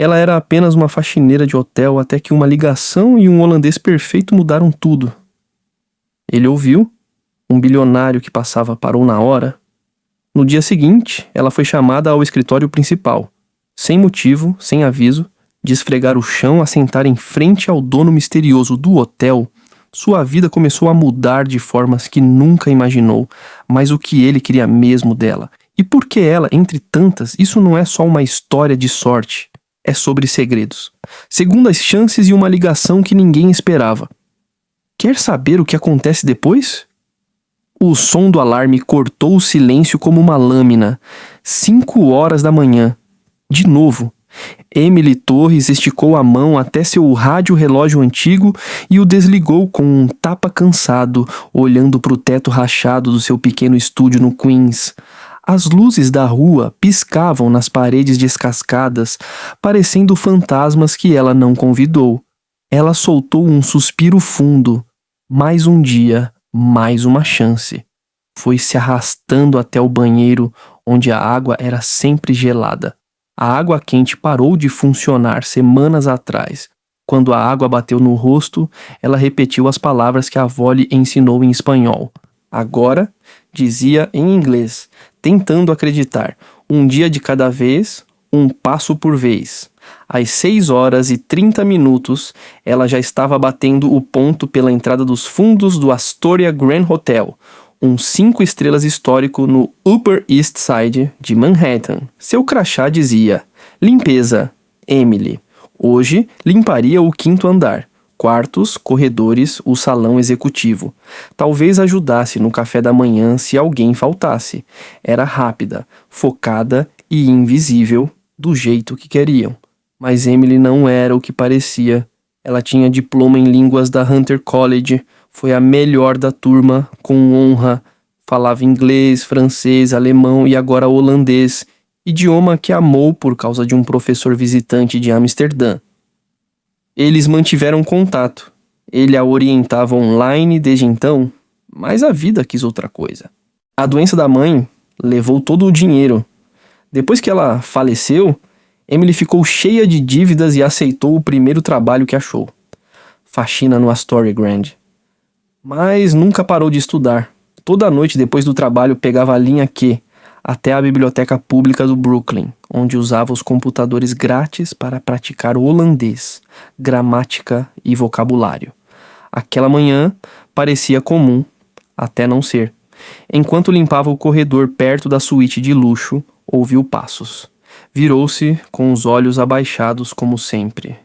Ela era apenas uma faxineira de hotel até que uma ligação e um holandês perfeito mudaram tudo. Ele ouviu. Um bilionário que passava parou na hora. No dia seguinte, ela foi chamada ao escritório principal. Sem motivo, sem aviso, de esfregar o chão a sentar em frente ao dono misterioso do hotel, sua vida começou a mudar de formas que nunca imaginou, mas o que ele queria mesmo dela. E por que ela, entre tantas, isso não é só uma história de sorte, é sobre segredos. Segundas chances e uma ligação que ninguém esperava. Quer saber o que acontece depois? O som do alarme cortou o silêncio como uma lâmina. 5 horas da manhã. De novo. Emily Torres esticou a mão até seu rádio-relógio antigo e o desligou com um tapa cansado, olhando para o teto rachado do seu pequeno estúdio no Queens. As luzes da rua piscavam nas paredes descascadas, parecendo fantasmas que ela não convidou. Ela soltou um suspiro fundo. Mais um dia, mais uma chance. Foi se arrastando até o banheiro, onde a água era sempre gelada. A água quente parou de funcionar semanas atrás. Quando a água bateu no rosto, ela repetiu as palavras que a avó lhe ensinou em espanhol. Agora, dizia em inglês, tentando acreditar, um dia de cada vez, um passo por vez. Às 6h30, ela já estava batendo o ponto pela entrada dos fundos do Astoria Grand Hotel, um 5 estrelas histórico no Upper East Side de Manhattan. Seu crachá dizia, limpeza, Emily. Hoje, limparia o 5º andar. Quartos, corredores, o salão executivo. Talvez ajudasse no café da manhã se alguém faltasse. Era rápida, focada e invisível, do jeito que queriam. Mas Emily não era o que parecia. Ela tinha diploma em línguas da Hunter College, foi a melhor da turma, com honra. Falava inglês, francês, alemão e agora holandês, idioma que amou por causa de um professor visitante de Amsterdã. Eles mantiveram contato. Ele a orientava online desde então, mas a vida quis outra coisa. A doença da mãe levou todo o dinheiro. Depois que ela faleceu, Emily ficou cheia de dívidas e aceitou o primeiro trabalho que achou. Faxina no Astoria Grand. Mas nunca parou de estudar. Toda noite depois do trabalho pegava a linha Q até a biblioteca pública do Brooklyn, onde usava os computadores grátis para praticar o holandês, gramática e vocabulário. Aquela manhã parecia comum, até não ser. Enquanto limpava o corredor perto da suíte de luxo, ouviu passos. Virou-se com os olhos abaixados como sempre.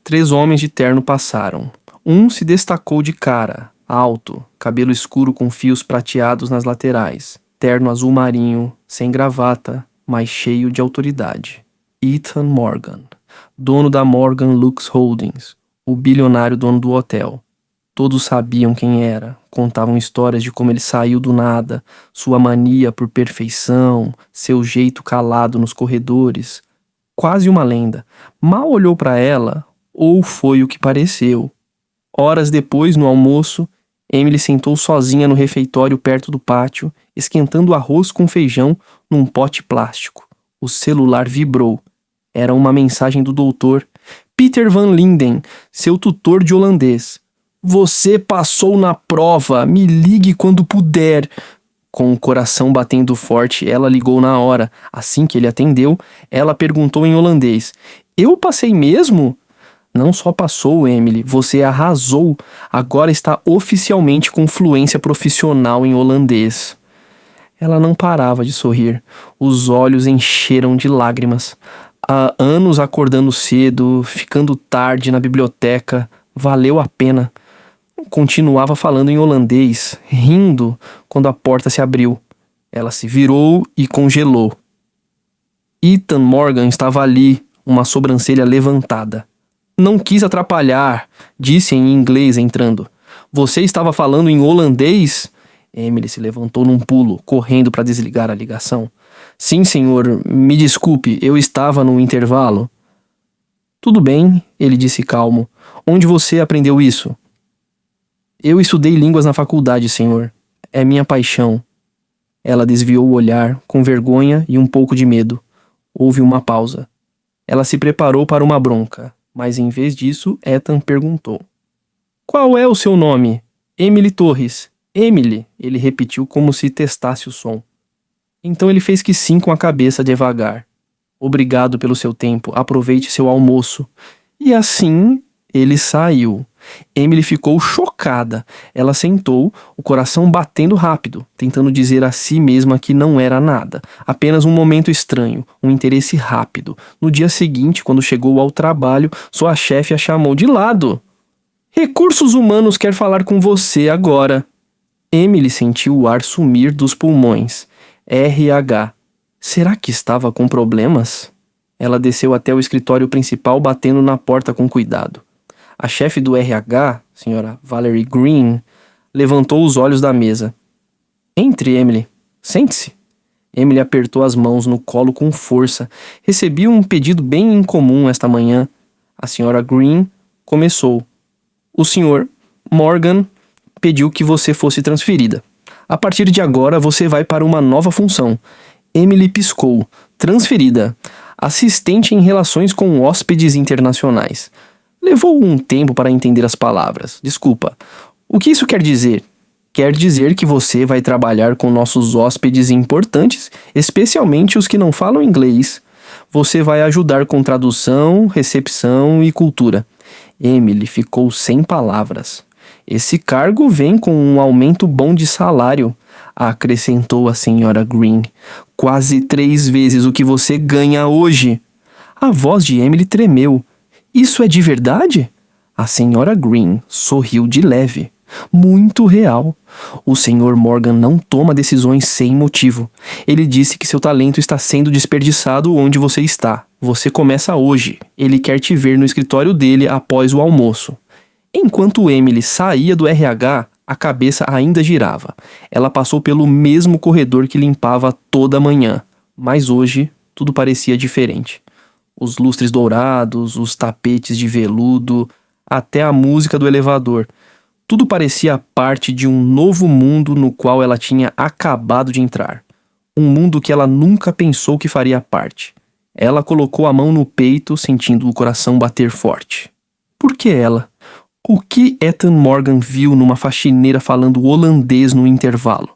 3 homens de terno passaram. Um se destacou de cara, alto, cabelo escuro com fios prateados nas laterais, terno azul marinho, sem gravata, mas cheio de autoridade. Ethan Morgan, dono da Morgan Lux Holdings, o bilionário dono do hotel. Todos sabiam quem era, contavam histórias de como ele saiu do nada, sua mania por perfeição, seu jeito calado nos corredores. Quase uma lenda. Mal olhou para ela, ou foi o que pareceu. Horas depois, no almoço, Emily sentou sozinha no refeitório perto do pátio, esquentando arroz com feijão num pote plástico. O celular vibrou. Era uma mensagem do doutor Peter Van Linden, seu tutor de holandês. Você passou na prova, me ligue quando puder. Com o coração batendo forte, ela ligou na hora. Assim que ele atendeu, ela perguntou em holandês. Eu passei mesmo? Não só passou, Emily, você arrasou. Agora está oficialmente com fluência profissional em holandês. Ela não parava de sorrir. Os olhos encheram de lágrimas. Há anos acordando cedo, ficando tarde na biblioteca. Valeu a pena. Continuava falando em holandês, rindo, quando a porta se abriu. Ela se virou e congelou. Ethan Morgan estava ali, uma sobrancelha levantada. Não quis atrapalhar, disse em inglês entrando. Você estava falando em holandês? Emily se levantou num pulo, correndo para desligar a ligação. Sim, senhor, me desculpe, eu estava no intervalo. Tudo bem, ele disse calmo. Onde você aprendeu isso? Eu estudei línguas na faculdade, senhor. É minha paixão. Ela desviou o olhar, com vergonha e um pouco de medo. Houve uma pausa. Ela se preparou para uma bronca, mas em vez disso, Ethan perguntou: "Qual é o seu nome?" "Emily Torres." "Emily", ele repetiu como se testasse o som. Então ele fez que sim com a cabeça devagar. "Obrigado pelo seu tempo, aproveite seu almoço." E assim ele saiu. Emily ficou chocada. Ela sentou, o coração batendo rápido, tentando dizer a si mesma que não era nada, apenas um momento estranho, um interesse rápido. No dia seguinte, quando chegou ao trabalho, sua chefe a chamou de lado. "Recursos Humanos quer falar com você agora." Emily sentiu o ar sumir dos pulmões. RH. Será que estava com problemas? Ela desceu até o escritório principal, batendo na porta com cuidado. A chefe do RH, senhora Valerie Green, levantou os olhos da mesa. "Entre, Emily. Sente-se." Emily apertou as mãos no colo com força. "Recebi um pedido bem incomum esta manhã." A senhora Green começou. "O senhor Morgan pediu que você fosse transferida. A partir de agora você vai para uma nova função." Emily piscou. "Transferida. Assistente em relações com hóspedes internacionais." Levou um tempo para entender as palavras. "Desculpa. O que isso quer dizer?" "Quer dizer que você vai trabalhar com nossos hóspedes importantes, especialmente os que não falam inglês. Você vai ajudar com tradução, recepção e cultura." Emily ficou sem palavras. "Esse cargo vem com um aumento bom de salário", acrescentou a senhora Green. "Quase 3 vezes o que você ganha hoje." A voz de Emily tremeu. "Isso é de verdade?" A senhora Green sorriu de leve. "Muito real. O senhor Morgan não toma decisões sem motivo. Ele disse que seu talento está sendo desperdiçado onde você está. Você começa hoje. Ele quer te ver no escritório dele após o almoço." Enquanto Emily saía do RH, a cabeça ainda girava. Ela passou pelo mesmo corredor que limpava toda manhã, mas hoje tudo parecia diferente. Os lustres dourados, os tapetes de veludo, até a música do elevador. Tudo parecia parte de um novo mundo no qual ela tinha acabado de entrar. Um mundo que ela nunca pensou que faria parte. Ela colocou a mão no peito, sentindo o coração bater forte. Por que ela? O que Ethan Morgan viu numa faxineira falando holandês no intervalo?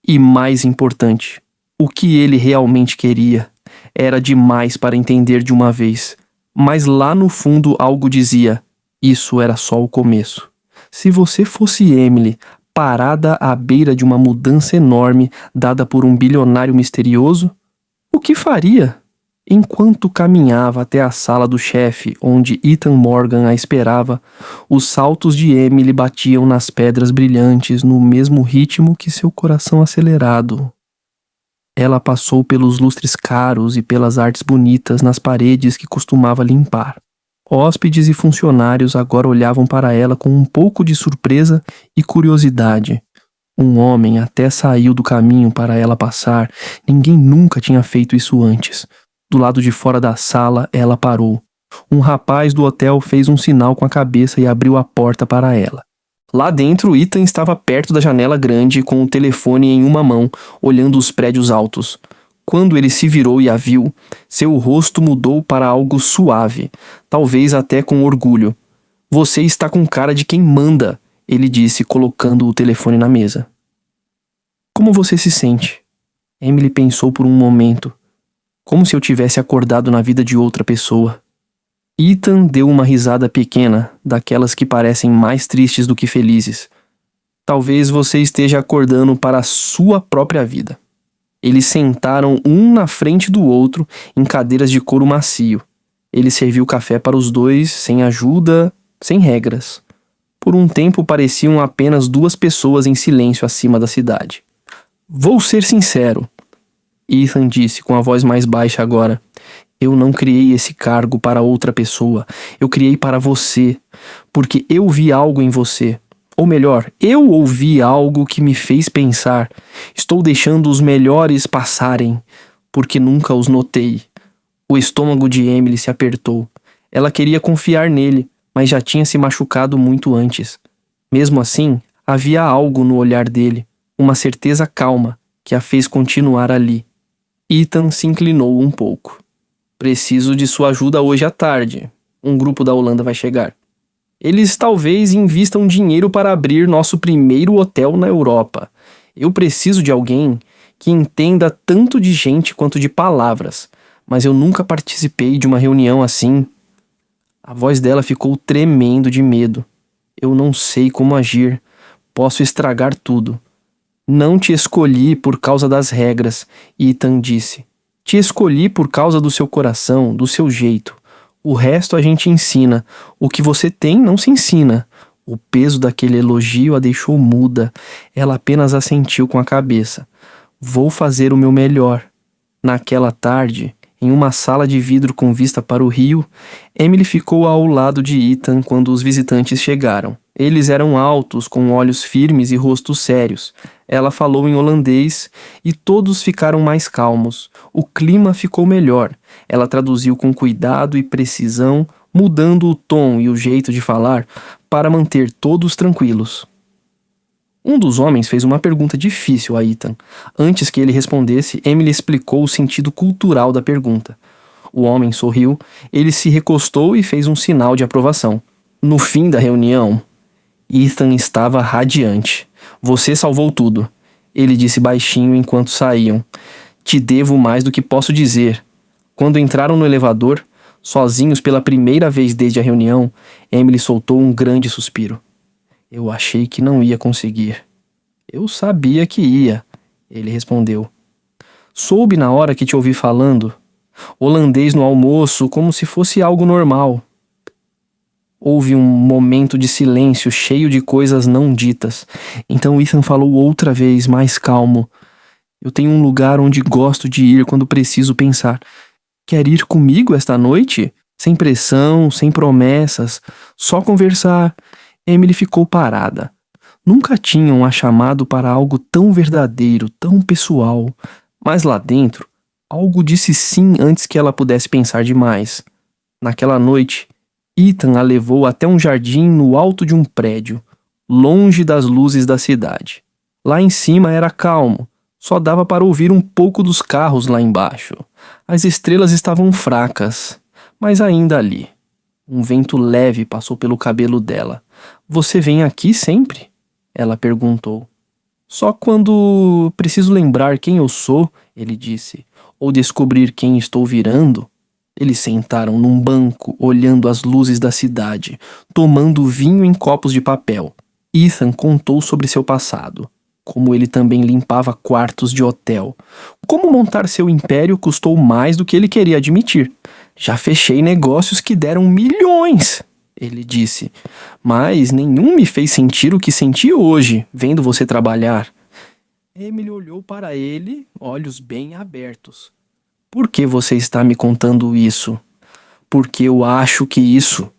E mais importante, o que ele realmente queria? Era demais para entender de uma vez. Mas lá no fundo algo dizia: isso era só o começo. Se você fosse Emily, parada à beira de uma mudança enorme dada por um bilionário misterioso, o que faria? Enquanto caminhava até a sala do chefe, onde Ethan Morgan a esperava, os saltos de Emily batiam nas pedras brilhantes no mesmo ritmo que seu coração acelerado. Ela passou pelos lustres caros e pelas artes bonitas nas paredes que costumava limpar. Hóspedes e funcionários agora olhavam para ela com um pouco de surpresa e curiosidade. Um homem até saiu do caminho para ela passar. Ninguém nunca tinha feito isso antes. Do lado de fora da sala, ela parou. Um rapaz do hotel fez um sinal com a cabeça e abriu a porta para ela. Lá dentro, Ethan estava perto da janela grande com o telefone em uma mão, olhando os prédios altos. Quando ele se virou e a viu, seu rosto mudou para algo suave, talvez até com orgulho. "Você está com cara de quem manda", ele disse, colocando o telefone na mesa. "Como você se sente?" Emily pensou por um momento. Como se eu tivesse acordado na vida de outra pessoa. Ethan deu uma risada pequena, daquelas que parecem mais tristes do que felizes. "Talvez você esteja acordando para a sua própria vida." Eles sentaram um na frente do outro, em cadeiras de couro macio. Ele serviu café para os dois, sem ajuda, sem regras. Por um tempo pareciam apenas 2 pessoas em silêncio acima da cidade. "Vou ser sincero", Ethan disse com a voz mais baixa agora. "Eu não criei esse cargo para outra pessoa. Eu criei para você. Porque eu vi algo em você. Ou melhor, eu ouvi algo que me fez pensar. Estou deixando os melhores passarem, porque nunca os notei." O estômago de Emily se apertou. Ela queria confiar nele, mas já tinha se machucado muito antes. Mesmo assim, havia algo no olhar dele, uma certeza calma, que a fez continuar ali. Ethan se inclinou um pouco. Preciso de sua ajuda hoje à tarde. Um grupo da Holanda vai chegar. Eles talvez invistam dinheiro para abrir nosso primeiro hotel na Europa. Eu preciso de alguém que entenda tanto de gente quanto de palavras, mas eu nunca participei de uma reunião assim. A voz dela ficou tremendo de medo. Eu não sei como agir. Posso estragar tudo. Não te escolhi por causa das regras, Ethan disse. Te escolhi por causa do seu coração, do seu jeito. O resto a gente ensina. O que você tem não se ensina. O peso daquele elogio a deixou muda. Ela apenas assentiu com a cabeça. Vou fazer o meu melhor. Naquela tarde, em uma sala de vidro com vista para o rio, Emily ficou ao lado de Ethan quando os visitantes chegaram. Eles eram altos, com olhos firmes e rostos sérios. Ela falou em holandês e todos ficaram mais calmos. O clima ficou melhor. Ela traduziu com cuidado e precisão, mudando o tom e o jeito de falar para manter todos tranquilos. Um dos homens fez uma pergunta difícil a Ethan. Antes que ele respondesse, Emily explicou o sentido cultural da pergunta. O homem sorriu, ele se recostou e fez um sinal de aprovação. No fim da reunião, Ethan estava radiante. Você salvou tudo, ele disse baixinho enquanto saíam. Te devo mais do que posso dizer. Quando entraram no elevador, sozinhos pela primeira vez desde a reunião, Emily soltou um grande suspiro. Eu achei que não ia conseguir. Eu sabia que ia, ele respondeu. Soube na hora que te ouvi falando. Holandês no almoço, como se fosse algo normal. Houve um momento de silêncio cheio de coisas não ditas. Então Ethan falou outra vez, mais calmo. Eu tenho um lugar onde gosto de ir quando preciso pensar. Quer ir comigo esta noite? Sem pressão, sem promessas, só conversar. Emily ficou parada. Nunca tinham a chamado para algo tão verdadeiro, tão pessoal. Mas lá dentro, algo disse sim antes que ela pudesse pensar demais. Naquela noite, Ethan a levou até um jardim no alto de um prédio, longe das luzes da cidade. Lá em cima era calmo, só dava para ouvir um pouco dos carros lá embaixo. As estrelas estavam fracas, mas ainda ali. Um vento leve passou pelo cabelo dela. Você vem aqui sempre? Ela perguntou. Só quando preciso lembrar quem eu sou, ele disse, ou descobrir quem estou virando. Eles sentaram num banco, olhando as luzes da cidade, tomando vinho em copos de papel. Ethan contou sobre seu passado, como ele também limpava quartos de hotel. Como montar seu império custou mais do que ele queria admitir. Já fechei negócios que deram milhões, ele disse, mas nenhum me fez sentir o que senti hoje, vendo você trabalhar. Emily olhou para ele, olhos bem abertos. Por que você está me contando isso? Porque eu acho que isso,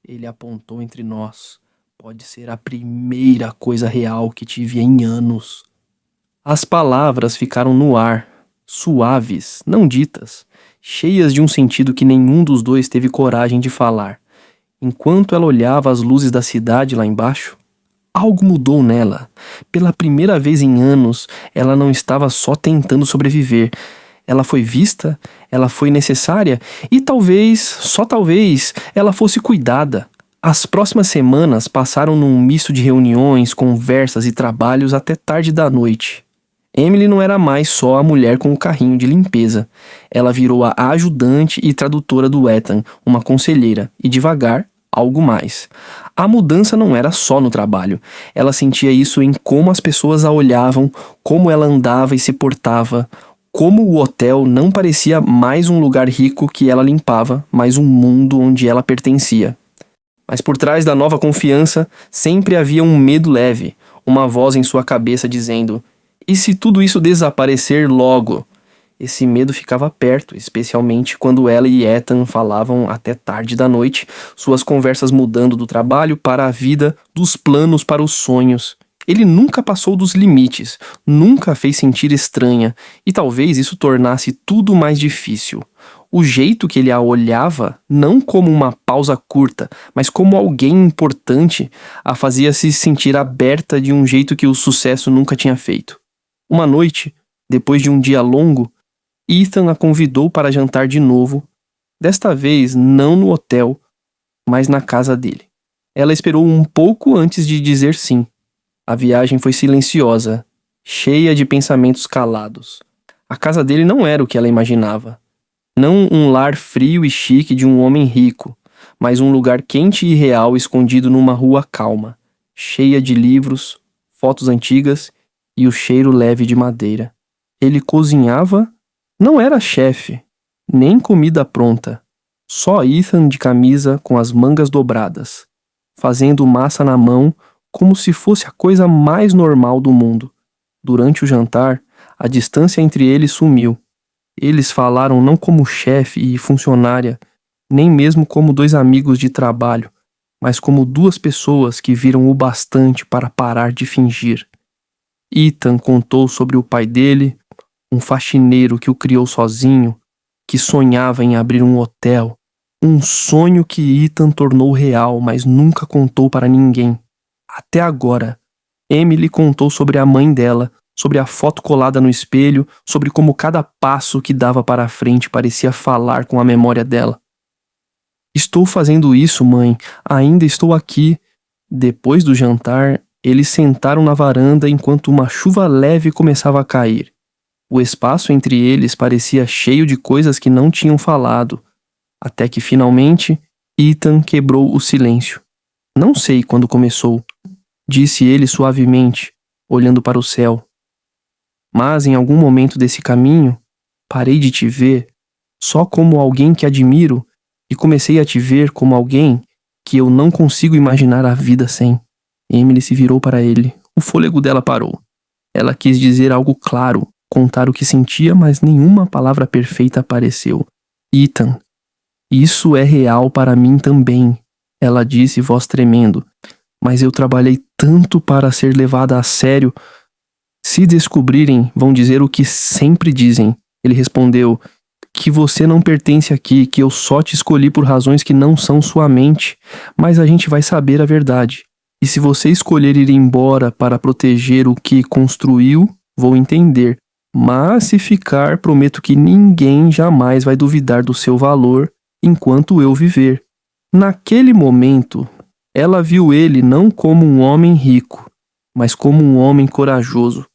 ele apontou entre nós, pode ser a primeira coisa real que tive em anos. As palavras ficaram no ar, suaves, não ditas, cheias de um sentido que nenhum dos dois teve coragem de falar. Enquanto ela olhava as luzes da cidade lá embaixo, algo mudou nela. Pela primeira vez em anos, ela não estava só tentando sobreviver. Ela foi vista, ela foi necessária e talvez, só talvez, ela fosse cuidada. As próximas semanas passaram num misto de reuniões, conversas e trabalhos até tarde da noite. Emily não era mais só a mulher com o carrinho de limpeza. Ela virou a ajudante e tradutora do Ethan, uma conselheira, e devagar, algo mais. A mudança não era só no trabalho. Ela sentia isso em como as pessoas a olhavam, como ela andava e se portava, como o hotel não parecia mais um lugar rico que ela limpava, mas um mundo onde ela pertencia. Mas por trás da nova confiança, sempre havia um medo leve, uma voz em sua cabeça dizendo: e se tudo isso desaparecer logo? Esse medo ficava perto, especialmente quando ela e Ethan falavam até tarde da noite, suas conversas mudando do trabalho para a vida, dos planos para os sonhos. Ele nunca passou dos limites, nunca a fez sentir estranha, e talvez isso tornasse tudo mais difícil. O jeito que ele a olhava, não como uma pausa curta, mas como alguém importante, a fazia se sentir aberta de um jeito que o sucesso nunca tinha feito. Uma noite, depois de um dia longo, Ethan a convidou para jantar de novo Desta vez, não no hotel, mas na casa dele. Ela esperou um pouco antes de dizer sim. A viagem foi silenciosa, cheia de pensamentos calados. A casa dele não era o que ela imaginava. Não um lar frio e chique de um homem rico, mas um lugar quente e real escondido numa rua calma, cheia de livros, fotos antigas e o cheiro leve de madeira. Ele cozinhava, não era chefe, nem comida pronta. Só Ethan de camisa com as mangas dobradas, fazendo massa na mão como se fosse a coisa mais normal do mundo. Durante o jantar, a distância entre eles sumiu. Eles falaram não como chefe e funcionária, nem mesmo como dois amigos de trabalho, mas como duas pessoas que viram o bastante para parar de fingir. Ethan contou sobre o pai dele, um faxineiro que o criou sozinho, que sonhava em abrir um hotel, um sonho que Ethan tornou real, mas nunca contou para ninguém. Até agora, Emily contou sobre a mãe dela, sobre a foto colada no espelho, sobre como cada passo que dava para a frente parecia falar com a memória dela. Estou fazendo isso, mãe. Ainda estou aqui. Depois do jantar, eles sentaram na varanda enquanto uma chuva leve começava a cair. O espaço entre eles parecia cheio de coisas que não tinham falado, até que finalmente Ethan quebrou o silêncio. Não sei quando começou, disse ele suavemente, olhando para o céu. Mas em algum momento desse caminho, parei de te ver só como alguém que admiro e comecei a te ver como alguém que eu não consigo imaginar a vida sem. Emily se virou para ele. O fôlego dela parou. Ela quis dizer algo claro, contar o que sentia, mas nenhuma palavra perfeita apareceu. Ethan, isso é real para mim também, ela disse, voz tremendo. Mas eu trabalhei tanto para ser levada a sério. Se descobrirem, vão dizer o que sempre dizem. Ele respondeu, que você não pertence aqui, que eu só te escolhi por razões que não são sua mente, mas a gente vai saber a verdade. E se você escolher ir embora para proteger o que construiu, vou entender. Mas se ficar, prometo que ninguém jamais vai duvidar do seu valor enquanto eu viver. Naquele momento, ela viu ele não como um homem rico, mas como um homem corajoso,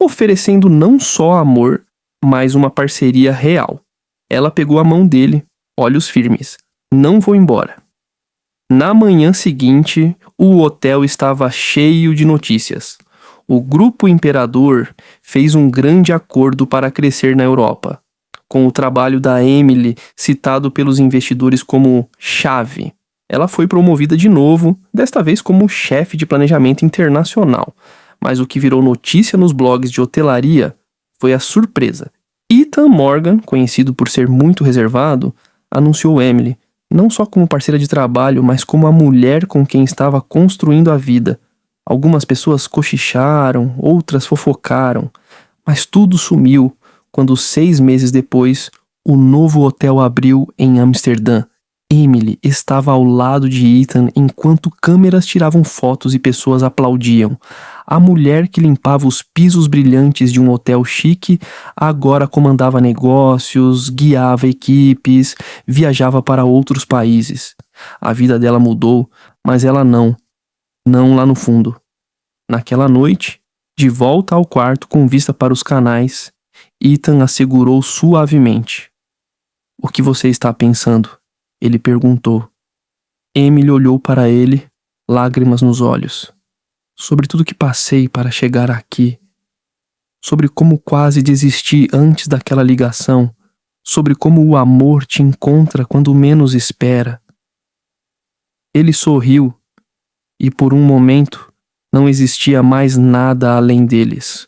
oferecendo não só amor, mas uma parceria real. Ela pegou a mão dele, olhos firmes. Não vou embora. Na manhã seguinte, o hotel estava cheio de notícias. O Grupo Imperador fez um grande acordo para crescer na Europa, com o trabalho da Emily citado pelos investidores como chave. Ela foi promovida de novo, desta vez como chefe de planejamento internacional. Mas o que virou notícia nos blogs de hotelaria foi a surpresa. Ethan Morgan, conhecido por ser muito reservado, anunciou Emily, não só como parceira de trabalho, mas como a mulher com quem estava construindo a vida. Algumas pessoas cochicharam, outras fofocaram, mas tudo sumiu quando 6 meses depois, o novo hotel abriu em Amsterdã. Emily estava ao lado de Ethan enquanto câmeras tiravam fotos e pessoas aplaudiam. A mulher que limpava os pisos brilhantes de um hotel chique agora comandava negócios, guiava equipes, viajava para outros países. A vida dela mudou, mas ela não lá no fundo. Naquela noite, de volta ao quarto com vista para os canais, Ethan assegurou suavemente. O que você está pensando? Ele perguntou. Emily olhou para ele, lágrimas nos olhos. Sobre tudo que passei para chegar aqui. Sobre como quase desisti antes daquela ligação. Sobre como o amor te encontra quando menos espera. Ele sorriu, e por um momento não existia mais nada além deles.